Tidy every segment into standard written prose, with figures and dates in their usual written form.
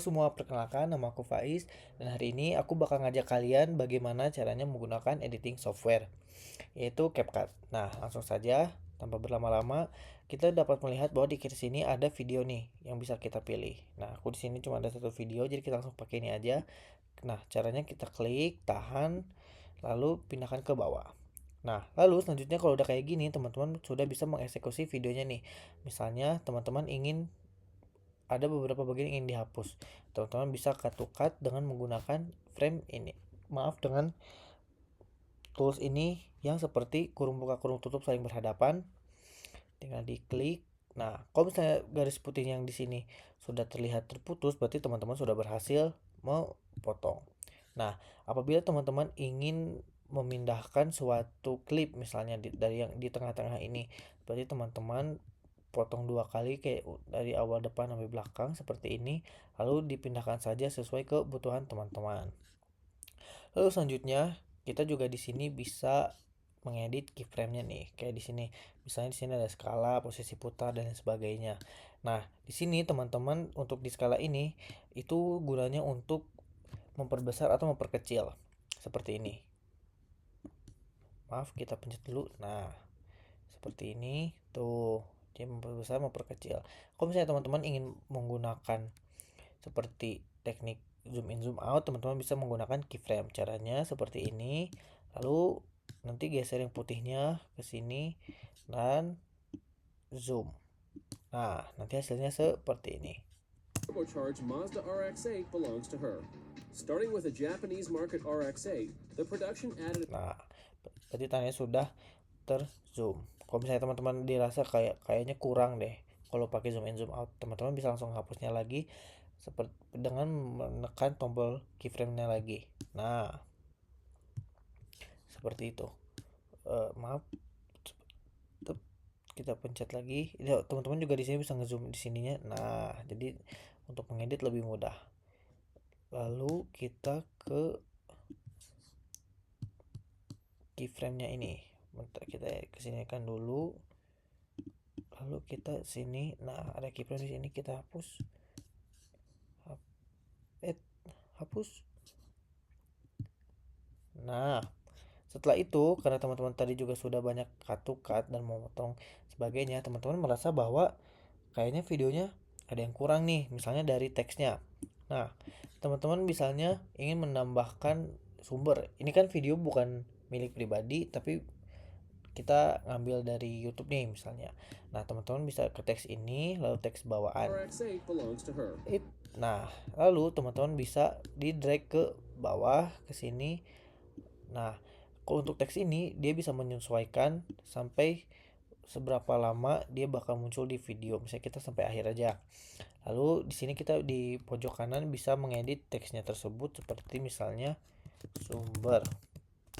Semua, perkenalkan nama aku Faiz dan hari ini aku bakal ngajak kalian bagaimana caranya menggunakan editing software yaitu CapCut. Nah, langsung saja tanpa berlama-lama kita dapat melihat bahwa di kiri sini ada video nih yang bisa kita pilih. Nah, aku di sini cuma ada satu video jadi kita langsung pakai ini aja. Nah, caranya kita klik, tahan, lalu pindahkan ke bawah. Nah, lalu selanjutnya kalau udah kayak gini, teman-teman sudah bisa mengeksekusi videonya nih. Misalnya, teman-teman ingin ada beberapa bagian yang ingin dihapus. Teman-teman bisa cut to cut dengan menggunakan frame ini. Maaf, dengan tools ini yang seperti kurung buka kurung tutup saling berhadapan. Tinggal diklik. Nah, kalau misalnya garis putih yang di sini sudah terlihat terputus, berarti teman-teman sudah berhasil memotong. Nah, apabila teman-teman ingin memindahkan suatu klip misalnya dari yang di tengah-tengah ini, berarti teman-teman potong dua kali kayak dari awal depan sampai belakang seperti ini, lalu dipindahkan saja sesuai kebutuhan teman-teman. Lalu selanjutnya kita juga di sini bisa mengedit keyframe-nya nih. Kayak di sini. Misalnya di sini ada skala, posisi putar dan lain sebagainya. Nah, di sini teman-teman untuk di skala ini itu gunanya untuk memperbesar atau memperkecil. Seperti ini. Maaf, kita pencet dulu. Nah, seperti ini. Tuh, jadi memperbesar, memperkecil. Kalau misalnya teman-teman ingin menggunakan seperti teknik zoom in zoom out, teman-teman bisa menggunakan keyframe. Caranya seperti ini. Lalu nanti geser yang putihnya ke sini dan zoom. Nah, nanti hasilnya seperti ini. Turbocharged Mazda RX-8 belongs to her. Starting with a Japanese market RX-8, the production added. Nah, berarti tandanya sudah terzoom. Kalau misalnya teman-teman dirasa kayaknya kurang deh kalau pakai zoom in zoom out, teman-teman bisa langsung hapusnya lagi seperti dengan menekan tombol keyframe-nya lagi. Nah, seperti itu. Maaf, kita pencet lagi. Teman-teman juga di sini bisa ngezoom di sininya. Nah, jadi untuk mengedit lebih mudah. Lalu kita ke keyframe-nya ini. Bentar, kita kesinikan dulu. Lalu kita sini. Nah, ada keyframe di sini, kita hapus. Hapus. Nah, setelah itu karena teman-teman tadi juga sudah banyak cut to cut dan memotong sebagainya, teman-teman merasa bahwa kayaknya videonya ada yang kurang nih, misalnya dari teksnya. Nah, teman-teman misalnya ingin menambahkan sumber. Ini kan video bukan milik pribadi, tapi kita ngambil dari YouTube nih misalnya. Nah, teman-teman bisa ke teks ini, lalu teks bawaan. RX-8 belongs to her. Nah, lalu teman-teman bisa di drag ke bawah ke sini. Nah, kalau untuk teks ini dia bisa menyesuaikan sampai seberapa lama dia bakal muncul di video. Misalnya kita sampai akhir aja. Lalu di sini kita di pojok kanan bisa mengedit teksnya tersebut seperti misalnya sumber.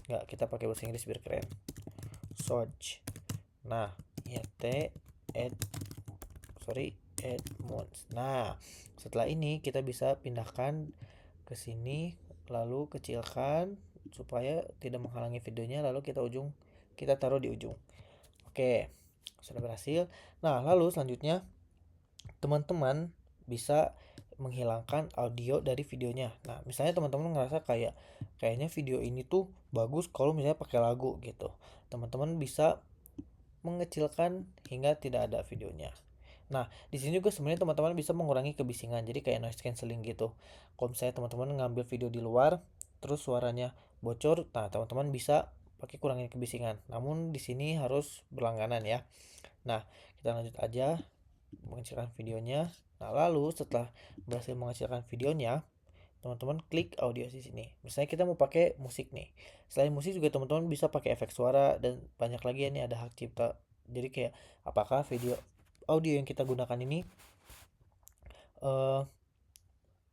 Nggak, kita pakai bahasa Inggris biar keren. Source. Nah, ya add mods. Nah, setelah ini kita bisa pindahkan ke sini lalu kecilkan supaya tidak menghalangi videonya, lalu kita taruh di ujung. Oke, sudah berhasil. Nah, lalu selanjutnya teman-teman bisa menghilangkan audio dari videonya. Nah, misalnya teman-teman ngerasa kayaknya video ini tuh bagus kalau misalnya pakai lagu gitu. Teman-teman bisa mengecilkan hingga tidak ada videonya. Nah, di sini juga sebenarnya teman-teman bisa mengurangi kebisingan. Jadi kayak noise cancelling gitu. Kalau misalnya teman-teman ngambil video di luar, terus suaranya bocor, nah teman-teman bisa pakai kurangin kebisingan. Namun di sini harus berlangganan ya. Nah, kita lanjut aja mengecilkan videonya. Nah, lalu setelah berhasil mengecilkan videonya, teman-teman klik audio di sini. Misalnya kita mau pakai musik nih. Selain musik juga teman-teman bisa pakai efek suara dan banyak lagi ya, ini ada hak cipta. Jadi kayak apakah video audio yang kita gunakan ini eh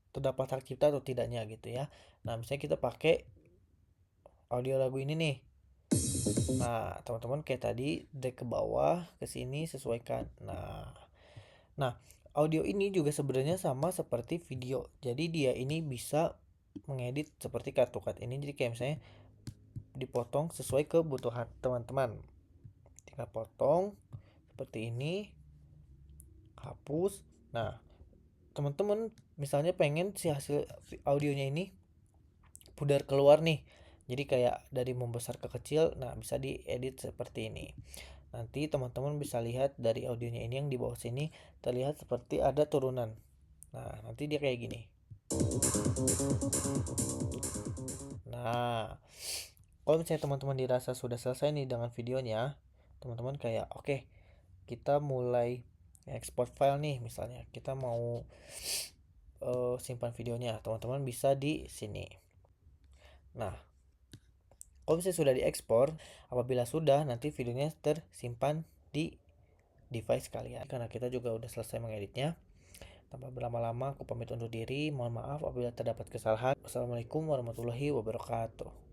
terdapat hak cipta atau tidaknya gitu ya. Nah, misalnya kita pakai audio lagu ini nih. Nah, teman-teman kayak tadi drag ke bawah ke sini sesuaikan. Nah, audio ini juga sebenarnya sama seperti video. Jadi dia ini bisa mengedit seperti kartu cut ini. Jadi kayak misalnya dipotong sesuai kebutuhan teman-teman. Tinggal potong seperti ini, hapus. Nah, teman-teman misalnya pengen si hasil audionya ini pudar keluar nih, jadi kayak dari membesar ke kecil, nah bisa diedit seperti ini. Nanti teman-teman bisa lihat dari audionya ini yang di bawah sini terlihat seperti ada turunan. Nah nanti dia kayak gini. Nah kalau misalnya teman-teman dirasa sudah selesai nih dengan videonya, teman-teman kayak oke, kita mulai export file nih, misalnya kita mau simpan videonya, teman-teman bisa di sini. Nah kalau misalnya sudah diekspor, apabila sudah, nanti videonya tersimpan di device kalian. Karena kita juga udah selesai mengeditnya, tanpa berlama-lama aku pamit undur diri. Mohon maaf apabila terdapat kesalahan. Wassalamualaikum warahmatullahi wabarakatuh.